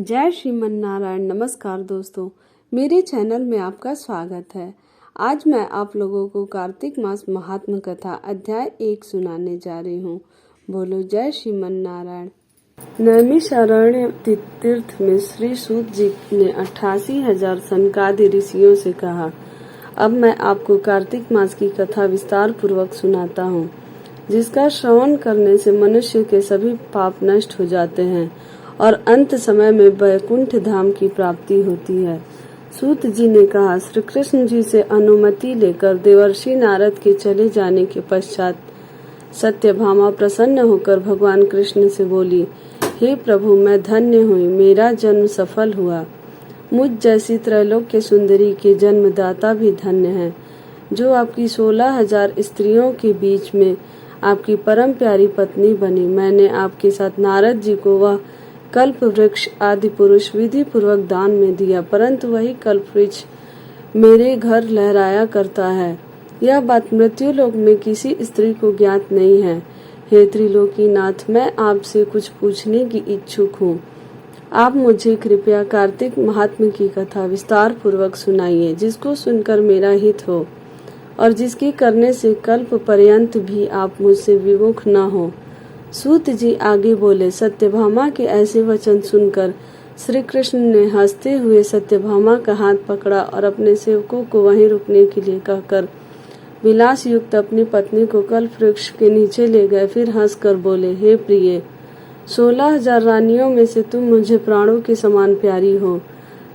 जय श्रीमन नारायण। नमस्कार दोस्तों, मेरे चैनल में आपका स्वागत है। आज मैं आप लोगों को कार्तिक मास महात्म कथा अध्याय 1 सुनाने जा रही हूँ। बोलो जय श्रीमन नारायण। नैमिषारण्य तीर्थ में श्री सूत जी ने 88,000 सनकादि ऋषियों से कहा, अब मैं आपको कार्तिक मास की कथा विस्तार पूर्वक सुनाता हूँ, जिसका श्रवण करने से मनुष्य के सभी पाप नष्ट हो जाते हैं और अंत समय में वैकुंठ धाम की प्राप्ति होती है। सूत जी ने कहा, श्री कृष्ण जी से अनुमति लेकर देवर्षि नारद के चले जाने के पश्चात सत्यभामा प्रसन्न होकर भगवान कृष्ण से बोली, हे प्रभु, मैं धन्य हुई, मेरा जन्म सफल हुआ। मुझ जैसी त्रैलोक्य सुंदरी के जन्मदाता भी धन्य है, जो आपकी 16,000 स्त्रियों के बीच में आपकी परम प्यारी पत्नी बनी। मैंने आपके साथ नारद जी को वह कल्प वृक्ष आदि पुरुष विधि पूर्वक दान में दिया, परंतु वही कल्प वृक्ष मेरे घर लहराया करता है। यह बात मृत्युलोक में किसी स्त्री को ज्ञात नहीं है। हे त्रिलोकी नाथ, मैं आपसे कुछ पूछने की इच्छुक हूँ। आप मुझे कृपया कार्तिक महात्म्य की कथा विस्तार पूर्वक सुनाइए, जिसको सुनकर मेरा हित हो और जिसकी करने से कल्प पर्यंत भी आप मुझसे विमुख न हो। सूत जी आगे बोले, सत्यभामा के ऐसे वचन सुनकर श्री कृष्ण ने हंसते हुए सत्यभामा का हाथ पकड़ा और अपने सेवकों को वहीं रुकने के लिए कहकर विलास युक्त अपनी पत्नी को कल्प वृक्ष के नीचे ले गए। फिर हंसकर बोले, हे प्रिय, 16,000 रानियों में से तुम मुझे प्राणों के समान प्यारी हो।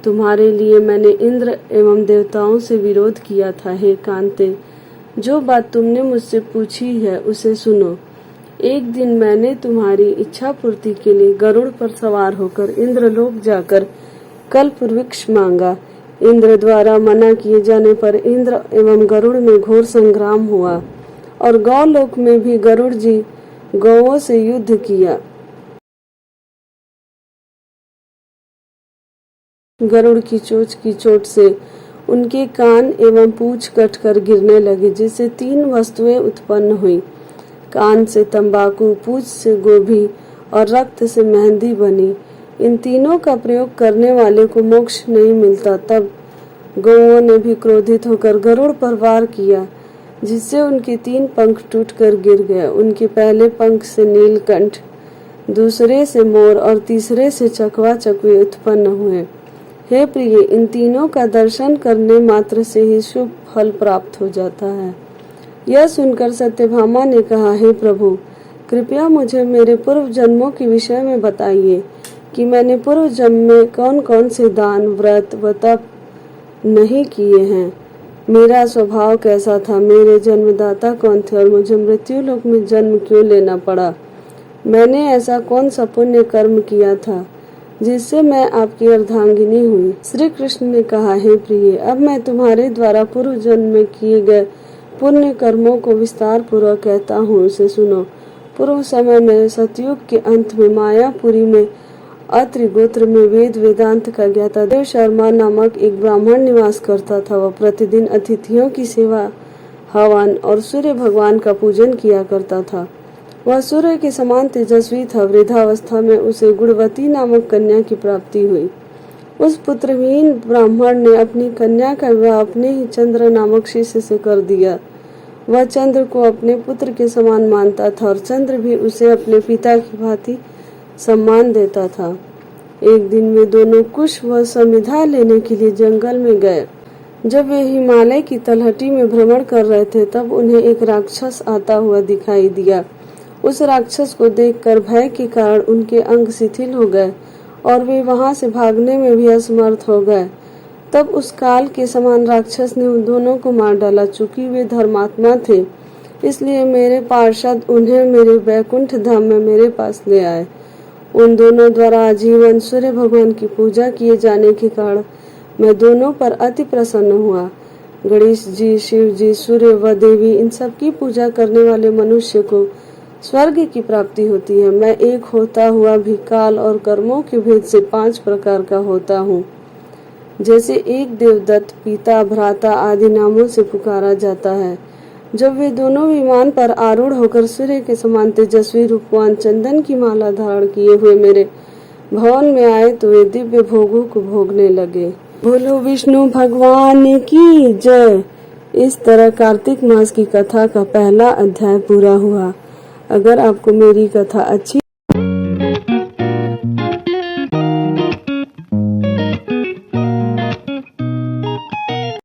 तुम्हारे लिए मैंने इंद्र एवं देवताओं से विरोध किया था। हे कांते, जो बात तुमने मुझसे पूछी है उसे सुनो। एक दिन मैंने तुम्हारी इच्छा पूर्ति के लिए गरुड़ पर सवार होकर इंद्रलोक जाकर कल्प वृक्ष मांगा। इंद्र द्वारा मना किए जाने पर इंद्र एवं गरुड़ में घोर संग्राम हुआ और गौलोक में भी गरुड़ जी गौओं से युद्ध किया। गरुड़ की चोट से उनके कान एवं पूंछ कटकर गिरने लगे, जिससे 3 वस्तुएं उत्पन्न हुई। कान से तंबाकू, पूंछ से गोभी और रक्त से मेहंदी बनी। इन तीनों का प्रयोग करने वाले को मोक्ष नहीं मिलता। तब गौओं ने भी क्रोधित होकर गरुड़ पर वार किया, जिससे उनके 3 पंख टूटकर गिर गए। उनके पहले पंख से नीलकंठ, दूसरे से मोर और तीसरे से चकवा चकवी उत्पन्न हुए। हे प्रिय, इन तीनों का दर्शन करने मात्र से ही शुभ फल प्राप्त हो जाता है। यह सुनकर सत्यभामा ने कहा, हे प्रभु, कृपया मुझे मेरे पूर्व जन्मों के विषय में बताइए कि मैंने पूर्व जन्म में कौन कौन से दान, व्रत व तप नहीं किए हैं। मेरा स्वभाव कैसा था, मेरे जन्मदाता कौन थे और मुझे मृत्युलोक में जन्म क्यों लेना पड़ा। मैंने ऐसा कौन सा पुण्य कर्म किया था जिससे मैं आपकी अर्धांगिनी हुई। श्री कृष्ण ने कहा, हे प्रिय, अब मैं तुम्हारे द्वारा पूर्व जन्म में किए गए पुण्य कर्मों को विस्तार पूर्वक कहता हूँ, उसे सुनो। पूर्व समय में सतयुग के अंत में मायापुरी में अत्रि गोत्र में वेद वेदांत का ज्ञाता देव शर्मा नामक एक ब्राह्मण निवास करता था। वह प्रतिदिन अतिथियों की सेवा, हवन और सूर्य भगवान का पूजन किया करता था। वह सूर्य के समान तेजस्वी था। वृद्धावस्था में उसे गुणवती नामक कन्या की प्राप्ति हुई। उस पुत्रहीन ब्राह्मण ने अपनी कन्या का विवाह अपने ही चंद्र नामक शिष्य से कर दिया। वह चंद्र को अपने पुत्र के समान मानता था और चंद्र भी उसे अपने पिता की भांति सम्मान देता था। एक दिन वे दोनों कुश व समिधा लेने के लिए जंगल में गए। जब वे हिमालय की तलहटी में भ्रमण कर रहे थे, तब उन्हें एक राक्षस आता हुआ दिखाई दिया। उस राक्षस को देखकर भय के कारण उनके अंग शिथिल हो गए और वे वहां से भागने में भी असमर्थ हो गए। तब उस काल के समान राक्षस ने उन दोनों को मार डाला। चूंकि वे धर्मात्मा थे, इसलिए मेरे पार्षद उन्हें मेरे वैकुंठ धाम में मेरे पास ले आए। उन दोनों द्वारा आजीवन सूर्य भगवान की पूजा किए जाने के कारण मैं दोनों पर अति प्रसन्न हुआ। गणेश जी, शिव जी, सूर्य व देवी, इन सब की पूजा करने वाले मनुष्य को स्वर्ग की प्राप्ति होती है। मैं एक होता हुआ भी काल और कर्मों के भेद से 5 प्रकार का होता हूँ। जैसे एक देवदत्त, पिता, भ्राता आदि नामों से पुकारा जाता है। जब वे दोनों विमान पर आरूढ़ होकर सूर्य के समान तेजस्वी रूपवान चंदन की माला धारण किए हुए मेरे भवन में आए तो वे दिव्य भोगों को भोगने लगे। बोलो विष्णु भगवान की जय। इस तरह कार्तिक मास की कथा का पहला अध्याय पूरा हुआ। अगर आपको मेरी कथा अच्छी